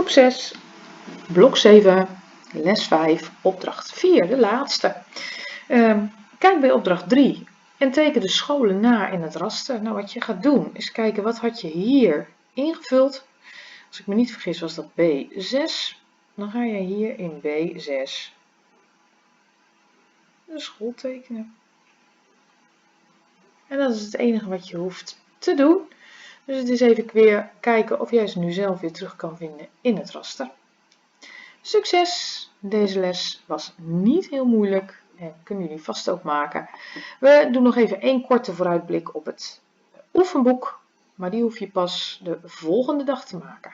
Groep 6, blok 7, les 5, opdracht 4, de laatste. Kijk bij opdracht 3 en teken de scholen na in het raster. Nou, wat je gaat doen is kijken wat had je hier ingevuld. Als ik me niet vergis was dat B6. Dan ga je hier in B6 de school tekenen. En dat is het enige wat je hoeft te doen. Dus het is even weer kijken of jij ze nu zelf weer terug kan vinden in het raster. Succes! Deze les was niet heel moeilijk en kunnen jullie vast ook maken. We doen nog even één korte vooruitblik op het oefenboek, maar die hoef je pas de volgende dag te maken.